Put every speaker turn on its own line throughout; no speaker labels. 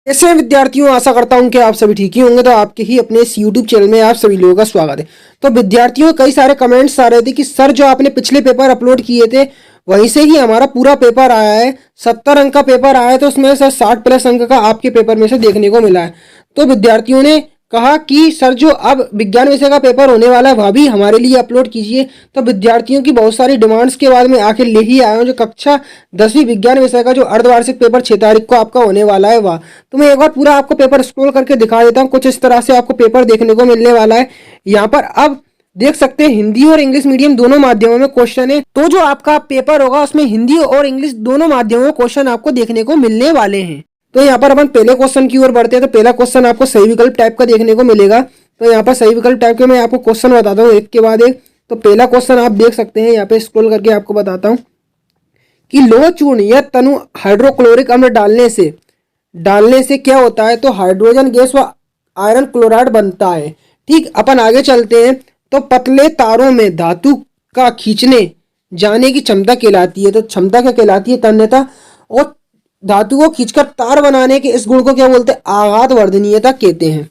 ऐसे विद्यार्थियों आशा करता हूं कि आप सभी ठीक ही होंगे। तो आपके ही अपने इस YouTube चैनल में आप सभी लोगों का स्वागत है। तो विद्यार्थियों कई सारे कमेंट्स आ रहे थे कि सर जो आपने पिछले पेपर अपलोड किए थे वहीं से ही हमारा पूरा पेपर आया है। 70 अंक का पेपर आया है तो उसमें से 60 प्लस अंक का आपके पेपर में से देखने को मिला है। तो विद्यार्थियों ने कहा कि सर जो अब विज्ञान विषय का पेपर होने वाला है वह भी हमारे लिए अपलोड कीजिए। तो विद्यार्थियों की बहुत सारी डिमांड्स के बाद में आखिर ले ही आया हूँ जो कक्षा 10वीं विज्ञान विषय का जो अर्धवार्षिक पेपर 6 तारीख को आपका होने वाला है वह। तो मैं एक बार पूरा आपको पेपर स्क्रॉल करके दिखा देता हूँ। कुछ इस तरह से आपको पेपर देखने को मिलने वाला है। यहाँ पर अब देख सकते हैं हिंदी और इंग्लिश मीडियम दोनों माध्यमों में क्वेश्चन है। तो जो आपका पेपर होगा उसमें हिंदी और इंग्लिश दोनों माध्यमों में क्वेश्चन आपको देखने को मिलने वाले हैं। तो यहाँ पर अपन पहले क्वेश्चन की ओर बढ़ते हैं। तो पहला क्वेश्चन आपको सही विकल्प टाइप का देखने को मिलेगा। तो यहाँ पर सही विकल्प टाइप के मैं आपको क्वेश्चन बताता हूँ एक के बाद एक। तो पहला क्वेश्चन आप देख सकते हैं, यहाँ पे स्क्रॉल करके आपको बताता हूँ कि लोह चूर्ण या तनु हाइड्रोक्लोरिक अम्ल डालने से क्या होता है। तो हाइड्रोजन गैस व आयरन क्लोराइड बनता है। ठीक, अपन आगे चलते हैं। तो पतले तारों में धातु का खींचने जाने की क्षमता कहलाती है। तो क्षमता क्या कहलाती है? तन्यता। और धातु को खींचकर तार बनाने के इस गुण को क्या बोलते हैं? आघात वर्धनीयता कहते हैं।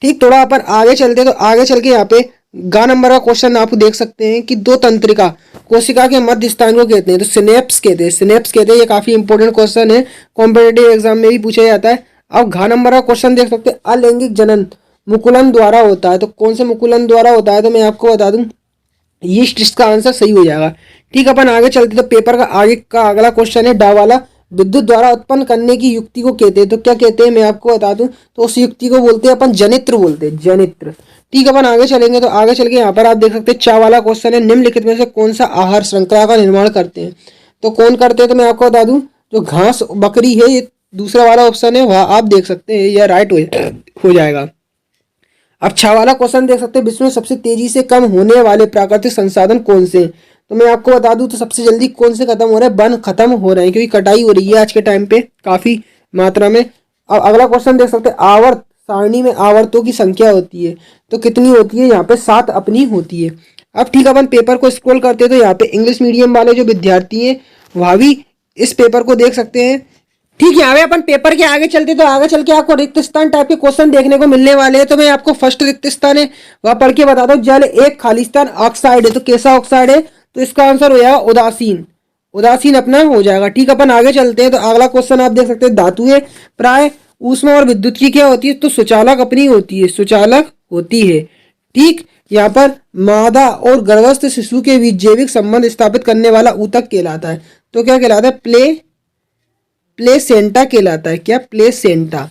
ठीक, थोड़ा अपन आगे चलते हैं। तो आगे चल के यहाँ पे गा नंबर का क्वेश्चन आप देख सकते हैं कि दो तंत्रिका कोशिका के मध्य स्थान को कहते हैं। तो सिनेप्स कहते हैं, सिनेप्स कहते हैं। ये काफी इंपॉर्टेंट क्वेश्चन है, कॉम्पिटेटिव एग्जाम में भी पूछा जाता है। अब घा नंबर का क्वेश्चन देख सकते हैं, अलैंगिक जनन मुकुलन द्वारा होता है। तो कौन से मुकुलन द्वारा होता है? तो मैं आपको बता दूं यीस्ट, इसका आंसर सही हो जाएगा। ठीक, अपन आगे चलते। तो पेपर का आगे का अगला क्वेश्चन है डा वाला, विद्युत द्वारा उत्पन्न करने की युक्ति को कहते हैं। तो क्या कहते हैं मैं आपको बता दूं, तो उस युक्ति को बोलते हैं अपन जनित्र बोलते हैं, जनित्र। ठीक, अपन आगे चलेंगे। तो आगे चल के यहाँ पर आप देख सकते हैं चा वाला क्वेश्चन है, निम्नलिखित में से कौन सा आहार श्रृंखला का निर्माण करते हैं। तो कौन करते हैं? तो मैं आपको बता दूं जो घास बकरी है, ये दूसरा वाला ऑप्शन है वह आप देख सकते हैं, यह राइट हो जाएगा। अब छह वाला क्वेश्चन देख सकते हैं, विश्व में सबसे तेजी से कम होने वाले प्राकृतिक संसाधन कौन से हैं। तो मैं आपको बता दूं तो सबसे जल्दी कौन से खत्म हो रहे हैं? वन खत्म हो रहे हैं, क्योंकि कटाई हो रही है आज के टाइम पे काफी मात्रा में। अब अगला क्वेश्चन देख सकते हैं, आवर्त सारणी में आवर्तों की संख्या होती है तो कितनी होती है? यहाँ पे 7 अपनी होती है। अब ठीक है, अपन पेपर को स्क्रॉल करते हैं। तो यहाँ पे इंग्लिश मीडियम वाले जो विद्यार्थी हैं वह भी इस पेपर को देख सकते हैं। ठीक, यहाँ पे अपन पेपर के आगे चलते। तो आगे चल के आपको रिक्त स्थान टाइप के क्वेश्चन देखने को मिलने वाले हैं। तो मैं आपको फर्स्ट रिक्त स्थान है वह पढ़ के बताता हूँ। जल एक खाली स्थान ऑक्साइड है, तो कैसा ऑक्साइड है? तो इसका आंसर हो जाएगा उदासीन, उदासीन अपना हो जाएगा। ठीक, अपन आगे चलते हैं। तो अगला क्वेश्चन आप देख सकते हैं, धातु है प्राय ऊष्मा और विद्युत की क्या होती है? तो सुचालक अपनी होती है, सुचालक होती है। ठीक, यहाँ पर मादा और गर्भस्थ शिशु के बीच जैविक संबंध स्थापित करने वाला ऊतक कहलाता है। तो क्या कहलाता है? प्लेसेंटा कहलाता है। क्या? प्लेसेंटा।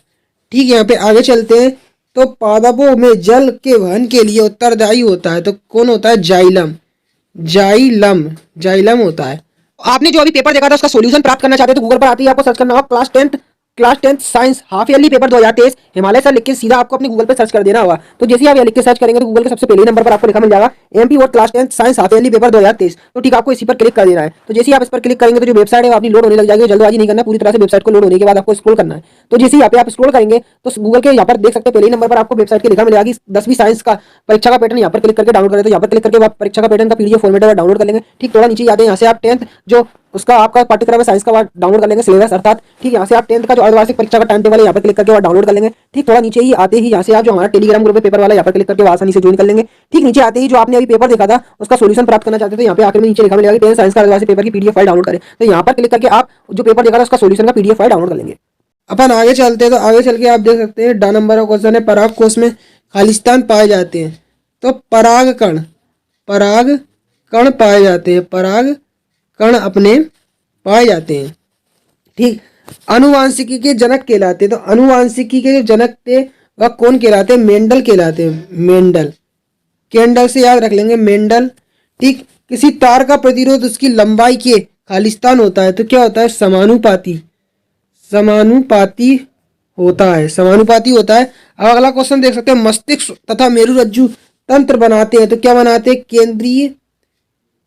ठीक, यहाँ पे आगे चलते हैं। तो पादपों में जल के वहन के लिए उत्तरदायी होता है। तो कौन होता है? जाइलम, जाइलम, जाइलम होता है। आपने जो अभी पेपर देखा था उसका सॉल्यूशन प्राप्त करना चाहते हैं तो गूगल पर आते ही आपको सर्च करना होगा class tenth science half yearly paper 2023 Himalaya sir लिख के सीधा आपको अपने गूगल पे सर्च कर देना होगा। तो जैसे ही आप लिख के सर्च करेंगे तो गूगल के सबसे पहले नंबर पर आपको लिखा मिल जाएगा एमपी और class 10th science half yearly paper 2023। तो ठीक, आपको इसी पर क्लिक कर देना है। तो जैसे ही आप इस पर क्लिक करेंगे तो जो वेबसाइट है वो अपनी लोड होने लग जाएगी। जल्दबाजी नहीं करना, पूरी तरह से वेबसाइट को लोड होने के बाद आपको स्क्रॉल करना है। तो जैसे ही यहाँ पे आप स्क्रॉल करेंगे तो गूगल के यहाँ पर देख सकते हैं पहले नंबर पर आपको वेबसाइट के लिखा मिलेगा कि 10वीं साइंस का परीक्षा का पैटर्न। यहाँ पर क्लिक करके डाउनलोड करें। तो यहाँ पर क्लिक करके आप परीक्षा का पैटर्न का पीडीएफ फॉर्मेट है डाउनलोड कर लेंगे। ठीक, थोड़ा नीचे आते हैं, यहाँ से आप 10th जो उसका आपका पाठ्यक्रम है साइंस का वो डाउनलोड कर लेंगे, सिलेबस अर्थात। ठीक, यहाँ से आप 10th का जो अर्धवार्षिक परीक्षा का टाइम टेबल है यहाँ पर क्लिक करके वो डाउनलोड कर लेंगे। ठीक, थोड़ा नीचे ही आते ही यहाँ से आप जो हमारा टेलीग्राम ग्रुप है पेपर वाला यहाँ पर क्लिक करके आसानी से ज्वाइन कर लेंगे। ठीक, नीचे आते ही जो आपने अभी पेपर देखा था उसका सॉल्यूशन प्राप्त करना चाहते थे, यहाँ पे आखिर में नीचे लिखा मिलेगा 10th साइंस का अर्धवार्षिक पेपर की पीडीएफ फाइल डाउनलोड करें। तो यहाँ पर क्लिक करके आप जो पेपर देखा था उसका सॉल्यूशन का पीडीएफ फाइल डाउनलोड कर लेंगे। अपन आगे चलते हैं। तो आगे चल के आप देख सकते हैं डा नंबर का क्वेश्चन है, पराग कोश में खालिस्तान पाए जाते हैं। तो पराग कण पाए जाते हैं, पराग कण अपने पाए जाते हैं। ठीक, अनुवांशिकी के जनक कहलाते हैं। तो अनुवांशिकी के जो जनक थे वह कौन कहलाते हैं? मेंडल कहलाते हैं, मेंडल। कैंडल से याद रख लेंगे, मेंडल। ठीक, किसी तार का प्रतिरोध उसकी लंबाई के खालिस्तान होता है तो क्या होता है? समानुपाती, समानुपाती होता है, समानुपाती होता है। अब अगला क्वेश्चन देख सकते हैं, मस्तिष्क तथा मेरुरज्जु तंत्र बनाते हैं। तो क्या बनाते हैं?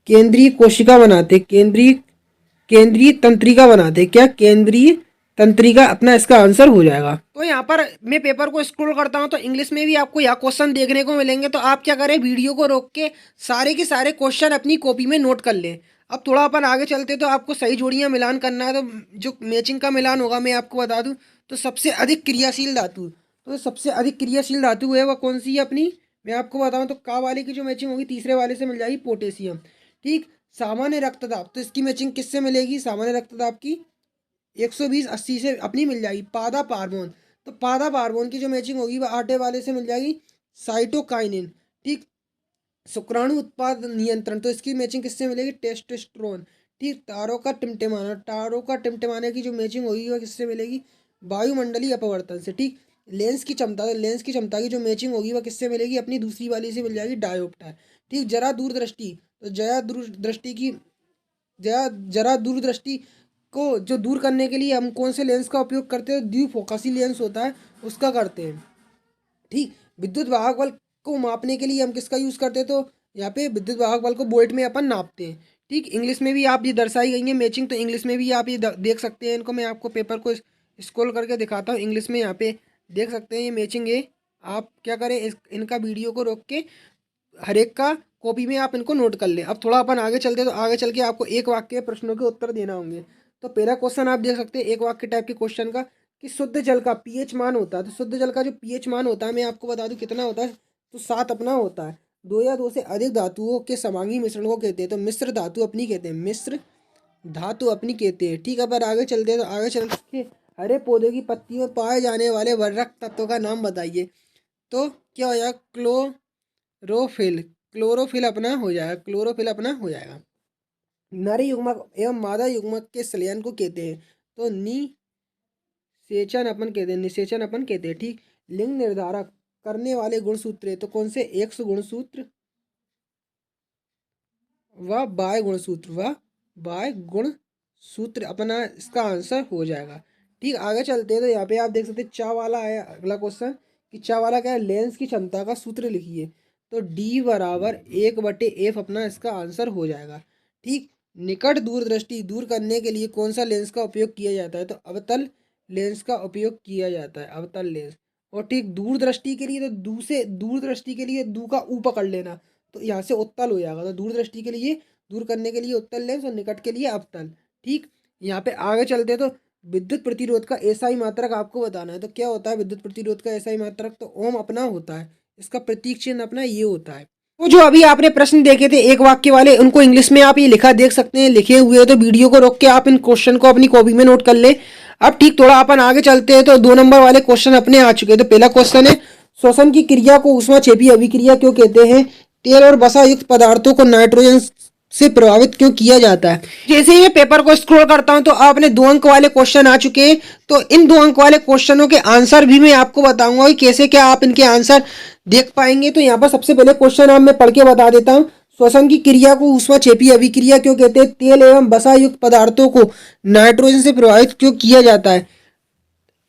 केंद्रीय कोशिका बनाते, केंद्रीय तंत्रिका बनाते। क्या? केंद्रीय तंत्रिका अपना इसका आंसर हो जाएगा। तो यहाँ पर मैं पेपर को स्क्रॉल करता हूँ तो इंग्लिश में भी आपको यह क्वेश्चन देखने को मिलेंगे। तो आप क्या करें, वीडियो को रोक के सारे के सारे क्वेश्चन अपनी कॉपी में नोट कर लें। अब थोड़ा अपन आगे चलते तो आपको सही जोड़ियाँ मिलान करना है। तो जो मैचिंग का मिलान होगा मैं आपको बता दूं, तो सबसे अधिक क्रियाशील धातु, तो सबसे अधिक क्रियाशील धातु है वह कौन सी है अपनी, मैं आपको बताऊं तो का वाले की जो मैचिंग होगी तीसरे वाले से मिल जाएगी पोटेशियम। ठीक, सामान्य रक्तदाब, तो इसकी मैचिंग किससे मिलेगी, सामान्य रक्तदाब की 120/80 से अपनी मिल जाएगी पादा पार्बोन। तो पादा पार्बोन की जो मैचिंग होगी वह आटे वाले से मिल जाएगी साइटोकाइनिन। ठीक, शुक्राणु उत्पाद नियंत्रण, तो इसकी मैचिंग किससे मिलेगी, टेस्टोस्टेरोन। ठीक, तारों का टिमटिमाना, तारों का टिमटिमाने की जो मैचिंग होगी वह किससे मिलेगी, वायुमंडलीय अपवर्तन से। ठीक, लेंस की क्षमता, तो लेंस की क्षमता की जो मैचिंग होगी वह किससे मिलेगी, अपनी दूसरी वाली से मिल जाएगी डायोप्टर। ठीक, जरा दूरदृष्टि, तो जया दूरदृष्टि की जरा दूरदृष्टि को जो दूर करने के लिए हम कौन से लेंस का उपयोग करते हैं, द्विफोकसी लेंस होता है उसका करते हैं। ठीक, विद्युत वाहक बल को मापने के लिए हम किसका यूज़ करते हैं, तो यहाँ पे विद्युत वाहक बल को वोल्ट में अपन नापते हैं। ठीक, इंग्लिश में भी आप ये दर्शाई गई है मैचिंग, तो इंग्लिश में भी आप ये देख सकते हैं इनको, मैं आपको पेपर को स्क्रॉल करके दिखाता हूँ, इंग्लिश में यहाँ पे देख सकते हैं ये मैचिंग है। आप क्या करें, इनका वीडियो को रोक के हर एक का कॉपी में आप इनको नोट कर लें। अब थोड़ा अपन आगे चलते, तो आगे चल के आपको एक वाक्य प्रश्नों के उत्तर देना होंगे। तो पहला क्वेश्चन आप देख सकते हैं एक वाक्य टाइप के क्वेश्चन का, कि शुद्ध जल का पीएच मान होता है, तो शुद्ध जल का जो पीएच मान होता है मैं आपको बता दूं कितना होता है, तो 7 अपना होता है। 2 या 2 से अधिक धातुओं के समांगी मिश्रण को कहते हैं, तो मिश्र धातु अपनी कहते हैं, मिश्र धातु अपनी कहते हैं। ठीक है, पर आगे चलते हैं, तो आगे चल के हरे पौधे की पत्तियों में पाए जाने वाले वर्धक तत्वों का नाम बताइए। तो क्या हो जाएगा, क्लोरोफिल, क्लोरोफिल अपना हो जाएगा, क्लोरोफिल अपना हो जाएगा। नर युग्मक एवं मादा युग्मक के संलयन को कहते हैं, तो निषेचन अपन कहते हैं, निषेचन अपन कहते हैं। ठीक, लिंग निर्धारक करने वाले गुणसूत्र है, तो कौन से, एक्स गुणसूत्र व बाय गुणसूत्र, व बाय गुणसूत्र अपना इसका आंसर हो जाएगा। ठीक, आगे चलते हैं, तो यहाँ पे आप देख सकते हैं चा वाला है अगला क्वेश्चन, कि चा वाला क्या है, लेंस की क्षमता का सूत्र लिखिए। तो D बराबर 1/F अपना इसका आंसर हो जाएगा। ठीक, निकट दूरदृष्टि दूर करने के लिए कौन सा लेंस का उपयोग किया जाता है, तो अवतल लेंस का उपयोग किया जाता है, अवतल लेंस। और ठीक, दूरदृष्टि के लिए तो दूरदृष्टि के लिए दू का ऊ पकड़ लेना, तो यहाँ से उत्तल हो जाएगा। तो दूरदृष्टि के लिए, दूर करने के लिए उत्तल लेंस, और निकट के लिए अवतल। ठीक, यहाँ पे आगे चलते हैं, तो विद्युत प्रतिरोध का एसआई मात्रक आपको बताना है। तो क्या होता है विद्युत प्रतिरोध का एसआई मात्रक, तो ओम अपना होता है, इसका प्रतीक चिन्ह अपना ये होता है। तो जो अभी आपने प्रश्न देखे थे एक वाक्य वाले, उनको इंग्लिश में आप ये लिखा देख सकते हैं, लिखे हुए, तो वीडियो को रोक के आप इन क्वेश्चन को अपनी कॉपी में नोट कर ले। अब ठीक, थोड़ा अपन आगे चलते हैं, तो 2 नंबर वाले क्वेश्चन अपने आ चुके हैं। तो पहला क्वेश्चन है, श्वसन की क्रिया को ऊष्माक्षेपी अभिक्रिया क्यों कहते हैं, तेल और वसा युक्त पदार्थों को नाइट्रोजन से प्रभावित क्यों किया जाता है। जैसे ही मैं पेपर को स्क्रॉल करता हूं, तो आपने 2 अंक वाले क्वेश्चन आ चुके हैं। तो इन 2 अंक वाले क्वेश्चनों के आंसर भी मैं आपको बताऊंगा कि कैसे क्या आप इनके आंसर देख पाएंगे। तो यहाँ पर सबसे पहले क्वेश्चन आप मैं पढ़ के बता देता हूँ। श्वसन की क्रिया को ऊष्माक्षेपी अभिक्रिया क्यों कहते हैं, तेल एवं वसा युक्त पदार्थों को नाइट्रोजन से प्रभावित क्यों किया जाता है।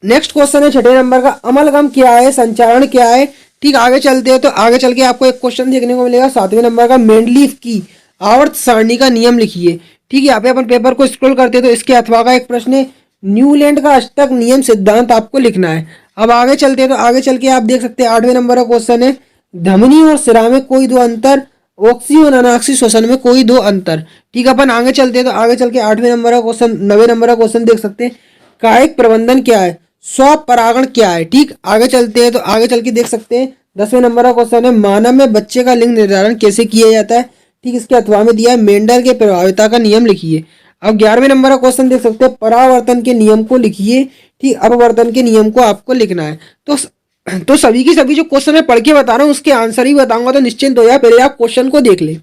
नेक्स्ट क्वेश्चन है 6 नंबर का, अमलगम क्या है, संचारण क्या है। ठीक, आगे चलते हैं, तो आगे चल के आपको एक क्वेश्चन देखने को मिलेगा 7वें नंबर का, मेंडलीफ की आवर्त सारणी का नियम लिखिए। ठीक है, यहाँ पे अपन पेपर को स्क्रॉल करते हैं, तो इसके अथवा का एक प्रश्न है, न्यूलैंड का अष्टक नियम सिद्धांत आपको लिखना है। अब आगे चलते हैं, तो आगे चल के आप देख सकते हैं 8वें नंबर का क्वेश्चन है, धमनी और सिरा में कोई 2 अंतर, ऑक्सी और अनाक्सी श्वसन में कोई 2 अंतर। ठीक है, अपन आगे चलते हैं, तो आगे चल के 8वें नंबर का क्वेश्चन, 9वें नंबर का क्वेश्चन देख सकते हैं, कायिक प्रबंधन क्या है, स्वपरागण क्या है। ठीक, आगे चलते हैं, तो आगे चल के देख सकते हैं 10वें नंबर का क्वेश्चन है, मानव में बच्चे का लिंग निर्धारण कैसे किया जाता है। ठीक, इसके अथवा में दिया है, मेंडल के प्रभाविता का नियम लिखिए। अब 11वें नंबर का क्वेश्चन देख सकते हैं, परावर्तन के नियम को लिखिए। ठीक, अपवर्तन के नियम को आपको लिखना है। तो सभी की सभी जो क्वेश्चन मैं पढ़ के बता रहा हूँ उसके आंसर ही बताऊंगा, तो निश्चिंत हो जाए, पहले आप क्वेश्चन को देख ले।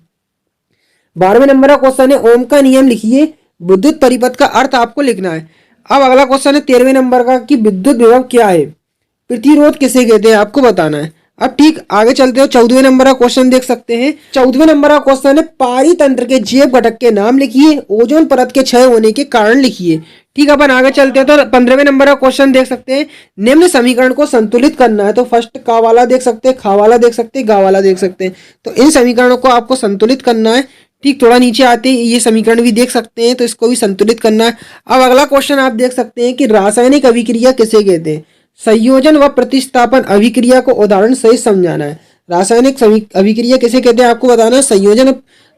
12वें नंबर का क्वेश्चन है, ओम का नियम लिखिए, विद्युत परिपथ का अर्थ आपको लिखना है। अब अगला क्वेश्चन है 13वें नंबर का, कि विद्युत विभव क्या है, प्रतिरोध किसे कहते हैं, आपको बताना है। अब ठीक, आगे चलते हो, 14वें नंबर का क्वेश्चन देख सकते हैं। 14वें नंबर का क्वेश्चन है, पारितंत्र के जैव घटक के नाम लिखिए, ओजोन परत के क्षय होने के कारण लिखिए। ठीक, अपन आगे चलते हैं, तो 15वें नंबर का क्वेश्चन देख सकते हैं, निम्न समीकरण को संतुलित करना है। तो फर्स्ट का वाला देख सकते हैं, खा वाला देख सकते हैं, गा वाला देख सकते हैं, तो इन समीकरणों को आपको संतुलित करना है। ठीक, थोड़ा नीचे आते ये समीकरण भी देख सकते हैं, तो इसको भी संतुलित करना है। अब अगला क्वेश्चन आप देख सकते हैं कि रासायनिक अभिक्रिया किसे कहते हैं, संयोजन व प्रतिस्थापन अभिक्रिया को उदाहरण सहित समझाना है। रासायनिक अभिक्रिया किसे कहते हैं आपको बताना है, संयोजन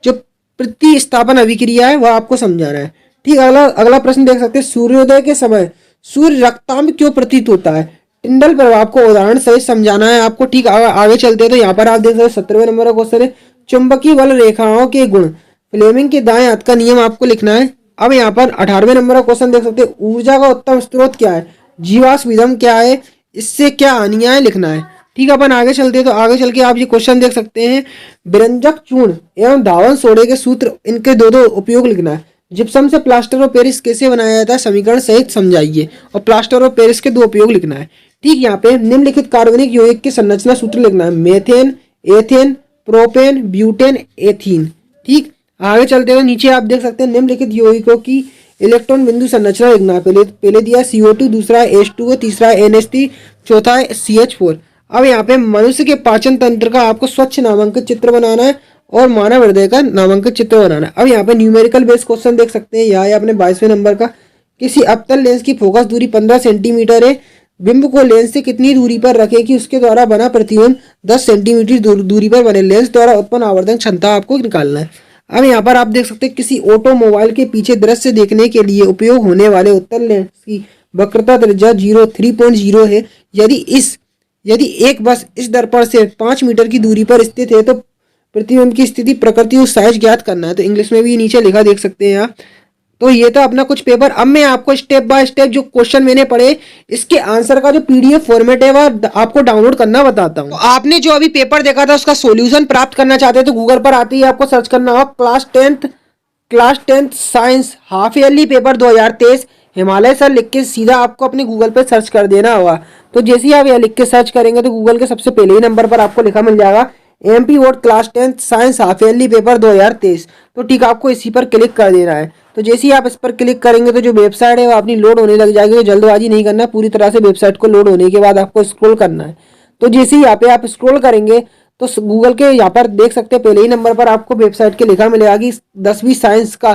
जो प्रतिस्थापन अभिक्रिया है वह आपको समझाना है। ठीक, अगला प्रश्न देख सकते हैं, सूर्योदय के समय सूर्य रक्तांब क्यों प्रतीत होता है? टिंडल प्रभाव को उदाहरण सहित समझाना है आपको। ठीक, आगे चलते हैं तो यहाँ पर आप देख सकते हैं 17वें नंबर का क्वेश्चन है, चुंबकीय बल रेखाओं के गुण। फ्लेमिंग के दाएं हाथ का नियम आपको लिखना है। अब यहाँ पर 18वें नंबर का क्वेश्चन देख सकते हैं, ऊर्जा का उत्तम स्रोत क्या है? जीवाश्म ईंधन क्या है? इससे क्या हानियां है लिखना है। ठीक है, अपन आगे चलते हैं तो आगे चल के आप ये क्वेश्चन देख सकते हैं, विरंजक चूर्ण एवं धावन सोडे के सूत्र, इनके दो दो उपयोग लिखना है। जिप्सम से प्लास्टर ऑफ पेरिस कैसे बनाया जाता है समीकरण सहित समझाइए, और प्लास्टर ऑफ पेरिस के दो उपयोग लिखना है। ठीक, यहाँ पे निम्नलिखित कार्बनिक यौगिक की संरचना सूत्र लिखना है, methane, ethane, propane, butane, ethene. ठीक, आगे चलते हैं नीचे आप देख सकते हैं निम्नलिखित यौगिकों की इलेक्ट्रॉन बिंदु संरचना लिखना है। पहले दिया CO2, दूसरा है H2O, तीसरा है NH3, चौथा है CH4। अब यहाँ पे मनुष्य के पाचन तंत्र का आपको स्वच्छ नामांकित चित्र बनाना है और मानव हृदय का नामांकित चित्र बनाना है। अब यहाँ पे न्यूमेरिकल बेस क्वेश्चन देख सकते हैं, यहाँ है अपने 22वें नंबर का, किसी अवतल लेंस की फोकस दूरी 15 सेंटीमीटर है, बिंब को लेंस से कितनी दूरी पर रखे कि उसके द्वारा बना प्रतिबिंब 10 सेंटीमीटर दूरी पर बने। लेंस द्वारा उत्पन्न आवर्धन क्षमता आपको निकालना है। अब यहाँ पर आप देख सकते हैं, किसी ऑटोमोबाइल के पीछे दृश्य देखने के लिए उपयोग होने वाले उत्तल लेंस की वक्रता त्रिज्या 3.0 है। यदि एक बस इस दर्पण से 5 मीटर की दूरी पर स्थित है तो प्रतिबिंब की स्थिति, प्रकृति और साइज ज्ञात करना है। तो इंग्लिश में भी नीचे लिखा देख सकते हैं आप। तो ये था अपना कुछ पेपर। अब मैं आपको स्टेप बाय स्टेप जो क्वेश्चन मैंने पढ़े, इसके आंसर का जो PDF फॉर्मेट है वह आपको डाउनलोड करना बताता हूँ। तो आपने जो अभी पेपर देखा था उसका सॉल्यूशन प्राप्त करना चाहते हैं तो गूगल पर आते ही आपको सर्च करना होगा class tenth science half yearly paper 2023 Himalaya sir लिख के सीधा आपको अपने गूगल पे सर्च कर देना होगा। तो जैसे ही आप यह लिख के सर्च करेंगे तो गूगल के सबसे पहले ही नंबर पर आपको लिखा मिल जाएगा MP board class 10th science half yearly paper 2023। तो ठीक, आपको इसी पर क्लिक कर देना है। तो जैसे ही आप इस पर क्लिक करेंगे तो जो वेबसाइट है वो अपनी लोड होने लग जाएगी। तो जल्दबाजी नहीं करना, पूरी तरह से वेबसाइट को लोड होने के बाद आपको स्क्रॉल करना है। तो जैसे ही यहाँ पे आप स्क्रॉल करेंगे तो गूगल के यहाँ पर देख सकते हैं पहले ही नंबर पर आपको वेबसाइट के लिखा मिलेगा कि 10वीं साइंस का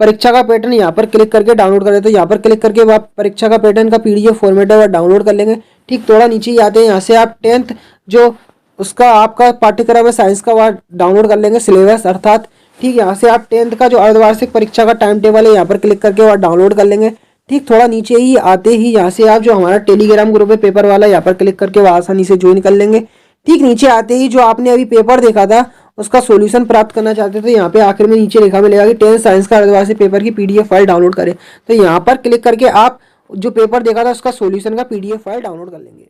परीक्षा का पैटर्न। यहाँ पर क्लिक करके डाउनलोड कर लेते हैं। यहाँ पर क्लिक करके आप परीक्षा का पैटर्न का PDF फॉर्मेट है वह डाउनलोड कर लेंगे। ठीक, थोड़ा नीचे ही आते हैं, यहाँ से आप 10th जो उसका आपका पाठ्यक्रम है साइंस का वह डाउनलोड कर लेंगे, सिलेबस अर्थात। ठीक, यहाँ से आप 10th का जो अर्धवार्षिक परीक्षा का टाइम टेबल है यहाँ पर क्लिक करके वह डाउनलोड कर लेंगे। ठीक, थोड़ा नीचे ही आते ही यहाँ से आप जो हमारा टेलीग्राम ग्रुप है पेपर वाला, यहाँ पर क्लिक करके वह आसानी से ज्वाइन कर लेंगे। ठीक, नीचे आते ही जो आपने अभी पेपर देखा था उसका सॉल्यूशन प्राप्त करना चाहते थे, यहाँ पे आखिर में नीचे लिखा मिलेगा कि 10th साइंस का अर्धवार्षिक पेपर की PDF फाइल डाउनलोड करें। तो यहाँ पर क्लिक करके आप जो पेपर देखा था उसका सॉल्यूशन का PDF फाइल डाउनलोड कर लेंगे।